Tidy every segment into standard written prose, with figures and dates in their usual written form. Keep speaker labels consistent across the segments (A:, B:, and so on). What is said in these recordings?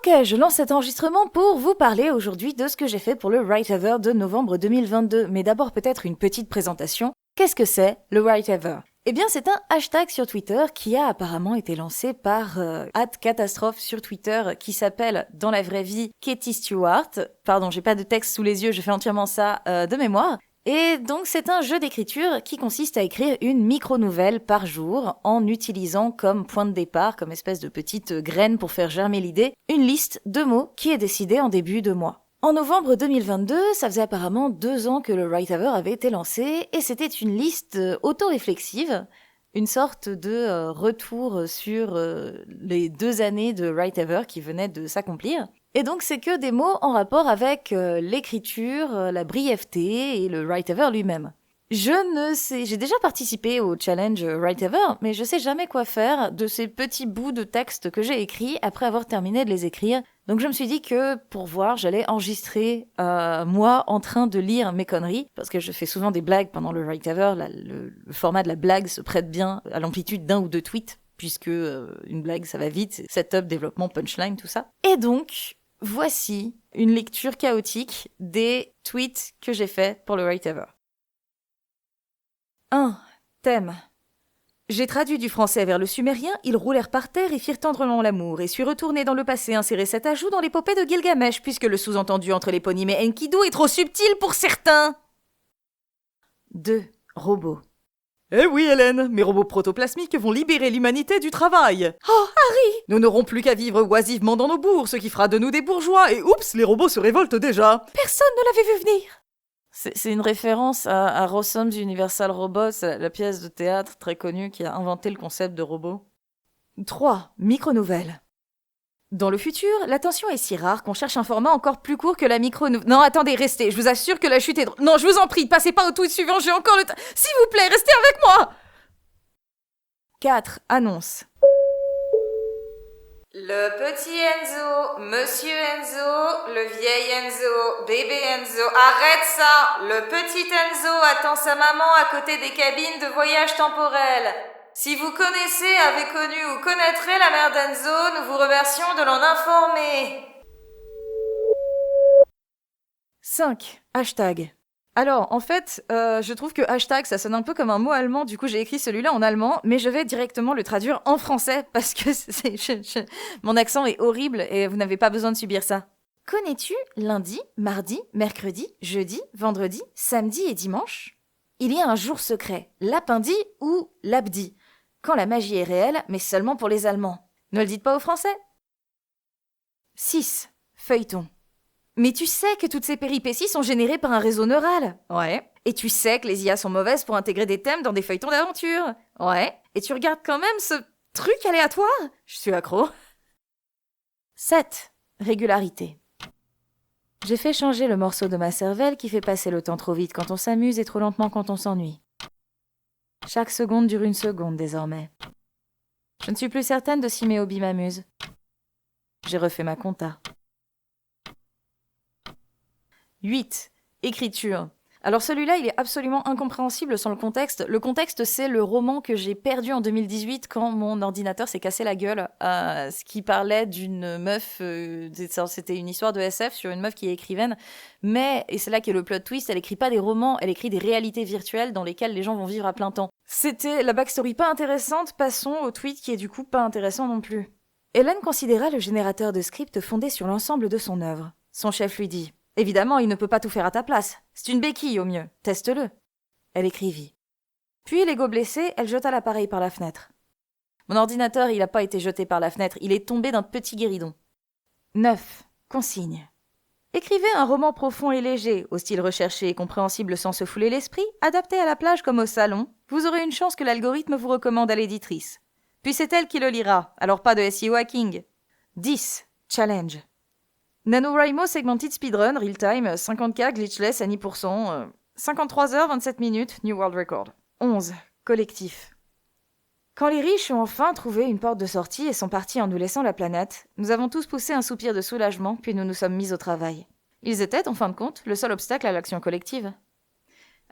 A: Ok, je lance cet enregistrement pour vous parler aujourd'hui de ce que j'ai fait pour le Writever de novembre 2022. Mais d'abord peut-être une petite présentation. Qu'est-ce que c'est le Writever ? Eh bien c'est un hashtag sur Twitter qui a apparemment été lancé par @catastrophe sur Twitter qui s'appelle dans la vraie vie Katie Stewart. Pardon, j'ai pas de texte sous les yeux, je fais entièrement ça de mémoire. Et donc c'est un jeu d'écriture qui consiste à écrire une micro-nouvelle par jour en utilisant comme point de départ, comme espèce de petite graine pour faire germer l'idée, une liste de mots qui est décidée en début de mois. En novembre 2022, ça faisait apparemment 2 ans que le Writever avait été lancé et c'était une liste auto-réflexive, une sorte de retour sur les 2 années de Writever qui venaient de s'accomplir. Et donc c'est que des mots en rapport avec l'écriture, la brièveté et le Writever lui-même. J'ai déjà participé au challenge Writever, mais je sais jamais quoi faire de ces petits bouts de texte que j'ai écrits après avoir terminé de les écrire. Donc je me suis dit que pour voir, j'allais enregistrer moi en train de lire mes conneries, parce que je fais souvent des blagues pendant le Writever, le format de la blague se prête bien à l'amplitude d'1 ou 2 tweets, puisque une blague ça va vite, c'est setup, développement, punchline, tout ça. Et donc, voici une lecture chaotique des tweets que j'ai faits pour le Writever. 1. Thème. J'ai traduit du français vers le sumérien, ils roulèrent par terre et firent tendrement l'amour, et suis retourné dans le passé insérer cet ajout dans l'épopée de Gilgamesh, puisque le sous-entendu entre l'éponyme et Enkidu est trop subtil pour certains. 2. Robot.
B: Eh oui, Hélène, mes robots protoplasmiques vont libérer l'humanité du travail.
A: Oh, Harry!
B: Nous n'aurons plus qu'à vivre oisivement dans nos bourgs, ce qui fera de nous des bourgeois, et oups, les robots se révoltent déjà.
A: Personne ne l'avait vu venir. C'est une référence à Rossum's Universal Robots, la pièce de théâtre très connue qui a inventé le concept de robot. 3. Micro-nouvelle. Dans le futur, l'attention est si rare qu'on cherche un format encore plus court que la micro-nouvelle. Non, attendez, restez, je vous assure que la chute est drôle. Non, je vous en prie, passez pas au tweet suivant, j'ai encore le temps. S'il vous plaît, restez avec moi. 4. Annonce. Le petit Enzo, monsieur Enzo, le vieil Enzo, bébé Enzo, arrête ça! Le petit Enzo attend sa maman à côté des cabines de voyage temporel. Si vous connaissez, avez connu ou connaîtrez la mère d'Enzo, nous vous remercions de l'en informer. 5. Hashtag. Alors, en fait, je trouve que hashtag, ça sonne un peu comme un mot allemand, du coup j'ai écrit celui-là en allemand, mais je vais directement le traduire en français, parce que mon accent est horrible et vous n'avez pas besoin de subir ça. Connais-tu lundi, mardi, mercredi, jeudi, vendredi, samedi et dimanche ? Il y a un jour secret, l'appendi ou l'abdi, quand la magie est réelle, mais seulement pour les Allemands. Ne le dites pas aux Français. 6. Feuilleton. Mais tu sais que toutes ces péripéties sont générées par un réseau neural. Ouais. Et tu sais que les IA sont mauvaises pour intégrer des thèmes dans des feuilletons d'aventure. Ouais. Et tu regardes quand même ce truc aléatoire ? Je suis accro. 7. Régularité. J'ai fait changer le morceau de ma cervelle qui fait passer le temps trop vite quand on s'amuse et trop lentement quand on s'ennuie. Chaque seconde dure 1 seconde désormais. Je ne suis plus certaine de si mes hobbies m'amusent. J'ai refait ma compta. 8. Écriture. Alors celui-là, il est absolument incompréhensible sans le contexte. Le contexte, c'est le roman que j'ai perdu en 2018 quand mon ordinateur s'est cassé la gueule. Ce qui parlait d'une meuf, c'était une histoire de SF sur une meuf qui est écrivaine. Mais, et c'est là qu'est le plot twist, elle écrit pas des romans, elle écrit des réalités virtuelles dans lesquelles les gens vont vivre à plein temps. C'était la backstory pas intéressante, passons au tweet qui est du coup pas intéressant non plus. Hélène considéra le générateur de script fondé sur l'ensemble de son œuvre. Son chef lui dit « Évidemment, il ne peut pas tout faire à ta place. C'est une béquille au mieux. Teste-le. » Elle écrivit. Puis, l'ego blessé, elle jeta l'appareil par la fenêtre. Mon ordinateur, il n'a pas été jeté par la fenêtre, il est tombé d'un petit guéridon. 9. Consigne. Écrivez un roman profond et léger, au style recherché et compréhensible sans se fouler l'esprit, adapté à la plage comme au salon. Vous aurez une chance que l'algorithme vous recommande à l'éditrice. Puis c'est elle qui le lira, alors pas de SEO hacking. 10. Challenge. NaNoWriMo Segmented Speedrun, Real Time, 50K, glitchless à 10%, 53 heures, 27 minutes, New World Record. 11. Collectif. Quand les riches ont enfin trouvé une porte de sortie et sont partis en nous laissant la planète, nous avons tous poussé un soupir de soulagement, puis nous nous sommes mis au travail. Ils étaient, en fin de compte, le seul obstacle à l'action collective.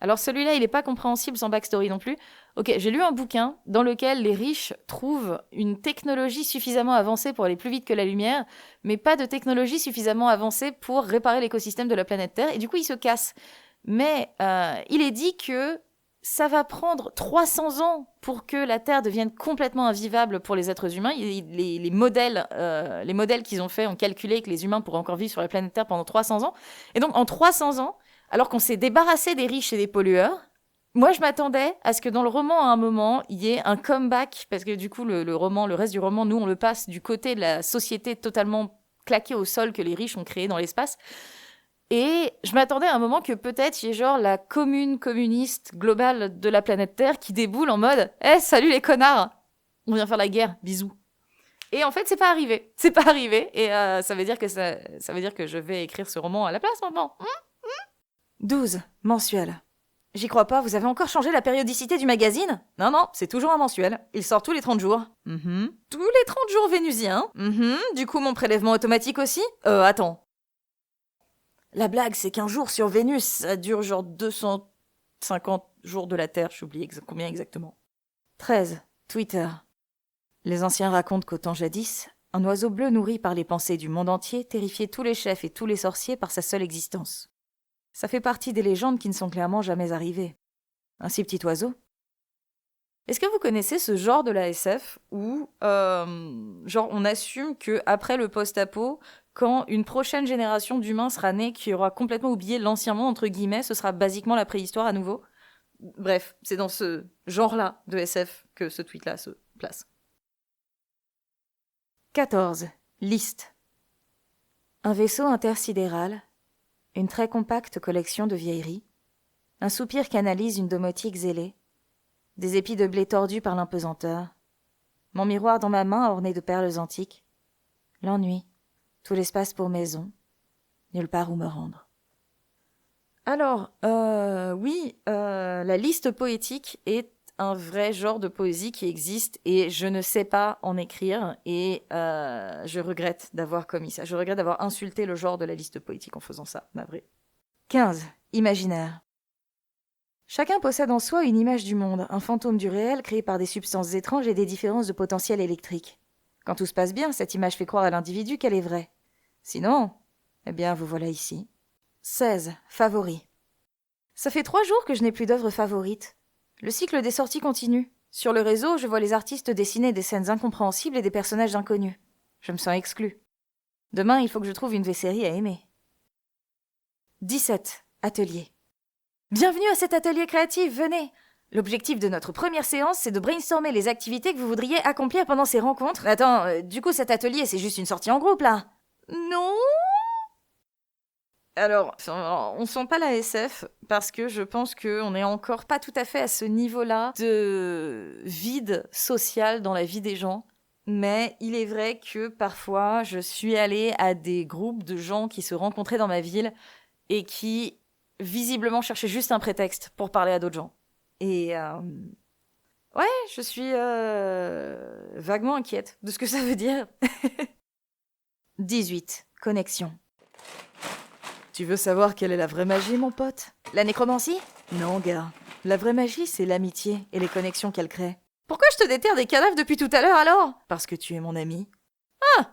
A: Alors celui-là, il n'est pas compréhensible sans backstory non plus. Ok, j'ai lu un bouquin dans lequel les riches trouvent une technologie suffisamment avancée pour aller plus vite que la lumière, mais pas de technologie suffisamment avancée pour réparer l'écosystème de la planète Terre, et du coup ils se cassent. Mais il est dit que ça va prendre 300 ans pour que la Terre devienne complètement invivable pour les êtres humains. Les modèles qu'ils ont fait ont calculé que les humains pourraient encore vivre sur la planète Terre pendant 300 ans. Et donc en 300 ans, alors qu'on s'est débarrassé des riches et des pollueurs, moi je m'attendais à ce que dans le roman, à un moment, il y ait un comeback, parce que du coup le reste du roman, nous on le passe du côté de la société totalement claquée au sol que les riches ont créée dans l'espace. Et je m'attendais à un moment que peut-être il y ait genre la commune communiste globale de la planète Terre qui déboule en mode « Eh, salut les connards, on vient faire la guerre, bisous ». Et en fait, c'est pas arrivé. C'est pas arrivé. Et ça veut dire que je vais écrire ce roman à la place maintenant. 12. Mensuel. J'y crois pas, vous avez encore changé la périodicité du magazine ? Non, non, c'est toujours un mensuel. Il sort tous les 30 jours. Tous les 30 jours vénusiens. Du coup, mon prélèvement automatique aussi ? Attends. La blague, c'est qu'un jour sur Vénus, ça dure genre 250 jours de la Terre. J'ai oublié combien exactement. 13. Twitter. Les anciens racontent qu'au temps jadis, un oiseau bleu nourri par les pensées du monde entier terrifiait tous les chefs et tous les sorciers par sa seule existence. Ça fait partie des légendes qui ne sont clairement jamais arrivées. Un si petit oiseau. Est-ce que vous connaissez ce genre de la SF où, on assume que après le post-apo, quand une prochaine génération d'humains sera née qui aura complètement oublié l'ancien monde, entre guillemets, ce sera basiquement la préhistoire à nouveau. Bref, c'est dans ce genre-là de SF que ce tweet-là se place. 14. Liste. Un vaisseau intersidéral, une très compacte collection de vieilleries, un soupir qu'analyse une domotique zélée, des épis de blé tordus par l'impesanteur, mon miroir dans ma main orné de perles antiques, l'ennui, tout l'espace pour maison, nulle part où me rendre. Alors, la liste poétique est un vrai genre de poésie qui existe et je ne sais pas en écrire et je regrette d'avoir commis ça. Je regrette d'avoir insulté le genre de la liste poétique en faisant ça, navré. 15. Imaginaire. Chacun possède en soi une image du monde, un fantôme du réel créé par des substances étranges et des différences de potentiel électrique. Quand tout se passe bien, cette image fait croire à l'individu qu'elle est vraie. Sinon, eh bien, vous voilà ici. 16. Favoris. Ça fait 3 jours que je n'ai plus d'œuvres favorites. Le cycle des sorties continue. Sur le réseau, je vois les artistes dessiner des scènes incompréhensibles et des personnages inconnus. Je me sens exclue. Demain, il faut que je trouve une vraie série à aimer. 17. Atelier. Bienvenue à cet atelier créatif, venez. L'objectif de notre première séance, c'est de brainstormer les activités que vous voudriez accomplir pendant ces rencontres. Attends, du coup, cet atelier, c'est juste une sortie en groupe, là ? Non ? Alors, on sent pas la SF parce que je pense qu'on n'est encore pas tout à fait à ce niveau-là de vide social dans la vie des gens. Mais il est vrai que parfois, je suis allée à des groupes de gens qui se rencontraient dans ma ville et qui, visiblement, cherchaient juste un prétexte pour parler à d'autres gens. Et ouais, je suis vaguement inquiète de ce que ça veut dire. 18. Connexion. Tu veux savoir quelle est la vraie magie, mon pote ? La nécromancie ? Non, gars. La vraie magie, c'est l'amitié et les connexions qu'elle crée. Pourquoi je te déterre des cadavres depuis tout à l'heure, alors ? Parce que tu es mon ami. Ah !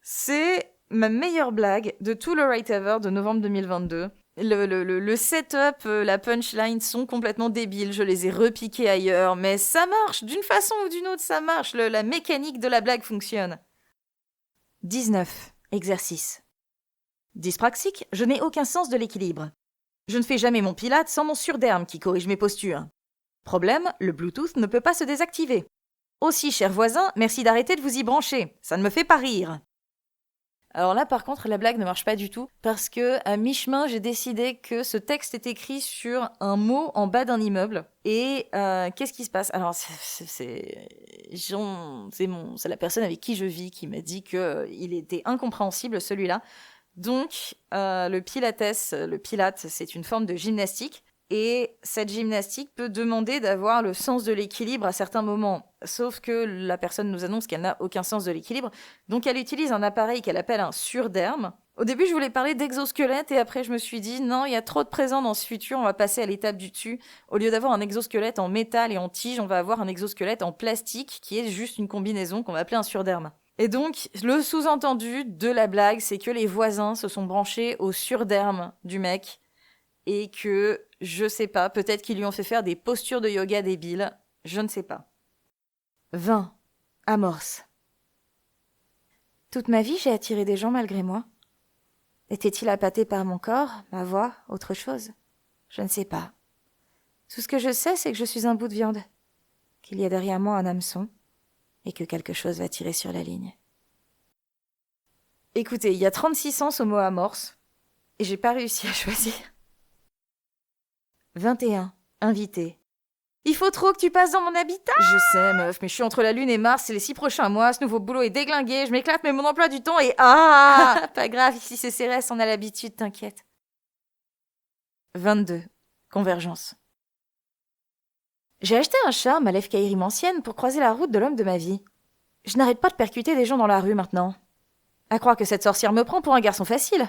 A: C'est ma meilleure blague de tout le Write Ever de novembre 2022. Le setup, la punchline sont complètement débiles, je les ai repiqués ailleurs, mais ça marche, d'une façon ou d'une autre, ça marche, la mécanique de la blague fonctionne. 19. Exercice. Dyspraxique, je n'ai aucun sens de l'équilibre. Je ne fais jamais mon pilate sans mon surderme qui corrige mes postures. Problème, le Bluetooth ne peut pas se désactiver. Aussi, cher voisin, merci d'arrêter de vous y brancher, ça ne me fait pas rire. Alors là, par contre, la blague ne marche pas du tout, parce que à mi-chemin, j'ai décidé que ce texte est écrit sur un mot en bas d'un immeuble. Et qu'est-ce qui se passe ? Alors, c'est la personne avec qui je vis qui m'a dit qu'il était incompréhensible, celui-là. Donc, le pilate, c'est une forme de gymnastique. Et cette gymnastique peut demander d'avoir le sens de l'équilibre à certains moments. Sauf que la personne nous annonce qu'elle n'a aucun sens de l'équilibre. Donc elle utilise un appareil qu'elle appelle un surderme. Au début, je voulais parler d'exosquelette et après, je me suis dit, non, il y a trop de présents dans ce futur, on va passer à l'étape du dessus. Au lieu d'avoir un exosquelette en métal et en tige, on va avoir un exosquelette en plastique qui est juste une combinaison qu'on va appeler un surderme. Et donc, le sous-entendu de la blague, c'est que les voisins se sont branchés au surderme du mec et que, je sais pas, peut-être qu'ils lui ont fait faire des postures de yoga débiles, je ne sais pas. 20. Amorce. Toute ma vie, j'ai attiré des gens malgré moi. Était-il appâté par mon corps, ma voix, autre chose? Je ne sais pas. Tout ce que je sais, c'est que je suis un bout de viande, qu'il y a derrière moi un hameçon, et que quelque chose va tirer sur la ligne. Écoutez, il y a 36 sens au mot amorce, et j'ai pas réussi à choisir. 21. Invité. Il faut trop que tu passes dans mon habitat. Je sais, meuf, mais je suis entre la Lune et Mars, c'est les 6 prochains mois, ce nouveau boulot est déglingué, je m'éclate, mais mon emploi du temps est... Ah Pas grave, ici c'est CRS, on a l'habitude, t'inquiète. 22. Convergence. J'ai acheté un charme à l'Efcaïrim ancienne pour croiser la route de l'homme de ma vie. Je n'arrête pas de percuter des gens dans la rue maintenant. À croire que cette sorcière me prend pour un garçon facile.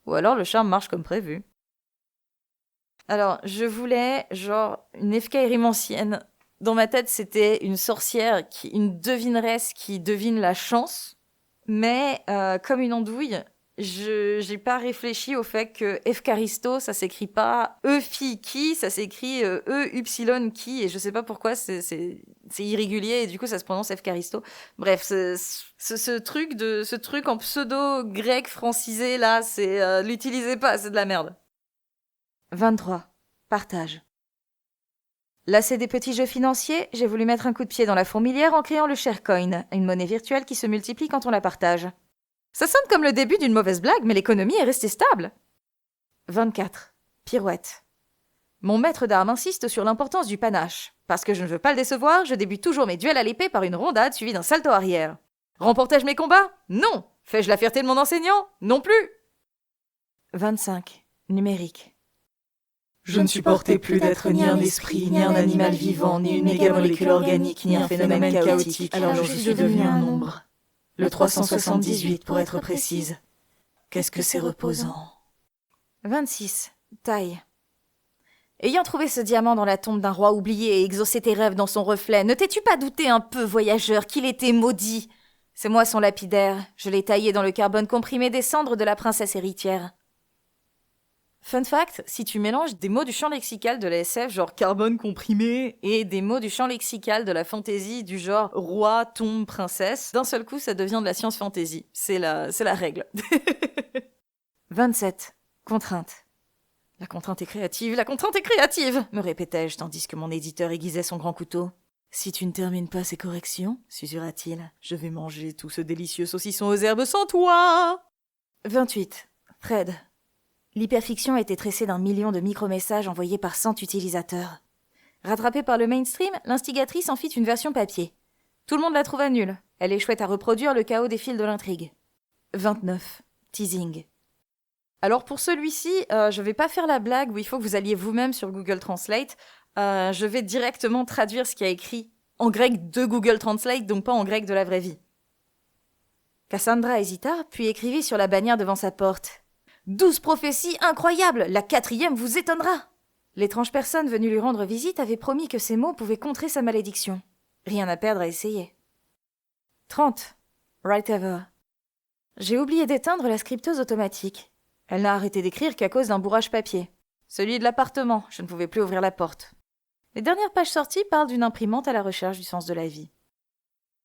A: Ou alors le charme marche comme prévu. Alors, je voulais, une Efcaïrim ancienne. Dans ma tête, c'était une sorcière, une devineresse qui devine la chance. Mais, comme une andouille, j'ai pas réfléchi au fait que Efcaristo, ça s'écrit pas E-Fi-Ki, ça s'écrit E-Y-Ki. Et je sais pas pourquoi, c'est irrégulier et du coup, ça se prononce Efcaristo. Bref, ce truc en pseudo-grec francisé, là, l'utilisez pas, c'est de la merde. 23. Partage. Lassé des petits jeux financiers, j'ai voulu mettre un coup de pied dans la fourmilière en créant le Sharecoin, une monnaie virtuelle qui se multiplie quand on la partage. Ça sonne comme le début d'une mauvaise blague, mais l'économie est restée stable. 24. Pirouette. Mon maître d'armes insiste sur l'importance du panache. Parce que je ne veux pas le décevoir, je débute toujours mes duels à l'épée par une rondade suivie d'un salto arrière. Remportai-je mes combats? Non. Fais-je la fierté de mon enseignant? Non plus. 25. Numérique.
B: Je ne supportais plus d'être ni un esprit, ni un animal vivant, ni une mégamolécule organique, ni un phénomène chaotique, alors je suis devenu un nombre. Le 378 pour être précise. Qu'est-ce que c'est reposant.
A: 26. Taille. Ayant trouvé ce diamant dans la tombe d'un roi oublié et exaucé tes rêves dans son reflet, ne t'es-tu pas douté un peu, voyageur, qu'il était maudit? C'est moi son lapidaire, je l'ai taillé dans le carbone comprimé des cendres de la princesse héritière. Fun fact, si tu mélanges des mots du champ lexical de la SF, genre carbone comprimé, et des mots du champ lexical de la fantasy, du genre roi, tombe, princesse, d'un seul coup, ça devient de la science fantasy. C'est la règle. 27. Contrainte. La contrainte est créative, me répétais-je, tandis que mon éditeur aiguisait son grand couteau. Si tu ne termines pas ces corrections, susura-t-il, je vais manger tout ce délicieux saucisson aux herbes sans toi. 28. Fred. L'hyperfiction a été tressée d'1 million de micro-messages envoyés par 100 utilisateurs. Rattrapée par le mainstream, l'instigatrice en fit une version papier. Tout le monde la trouva nulle. Elle échouait à reproduire le chaos des fils de l'intrigue. 29. Teasing. Alors pour celui-ci, je vais pas faire la blague où il faut que vous alliez vous-même sur Google Translate. Je vais directement traduire ce qu'il y a écrit en grec de Google Translate, donc pas en grec de la vraie vie. Cassandra hésita, puis écrivit sur la bannière devant sa porte. 12 prophéties incroyables, la 4e vous étonnera. L'étrange personne venue lui rendre visite avait promis que ces mots pouvaient contrer sa malédiction. Rien à perdre à essayer. 30. Right ever. J'ai oublié d'éteindre la scripteuse automatique. Elle n'a arrêté d'écrire qu'à cause d'un bourrage papier. Celui de l'appartement, je ne pouvais plus ouvrir la porte. Les dernières pages sorties parlent d'une imprimante à la recherche du sens de la vie.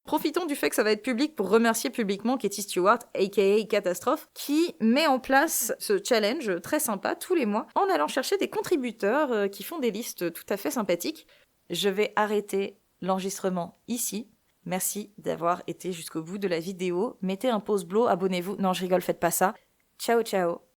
A: Profitons du fait que ça va être public pour remercier publiquement Katie Stewart, aka Catastrophe, qui met en place ce challenge très sympa tous les mois en allant chercher des contributeurs qui font des listes tout à fait sympathiques. Je vais arrêter l'enregistrement ici. Merci d'avoir été jusqu'au bout de la vidéo. Mettez un pouce bleu, abonnez-vous. Non, je rigole, faites pas ça. Ciao, ciao.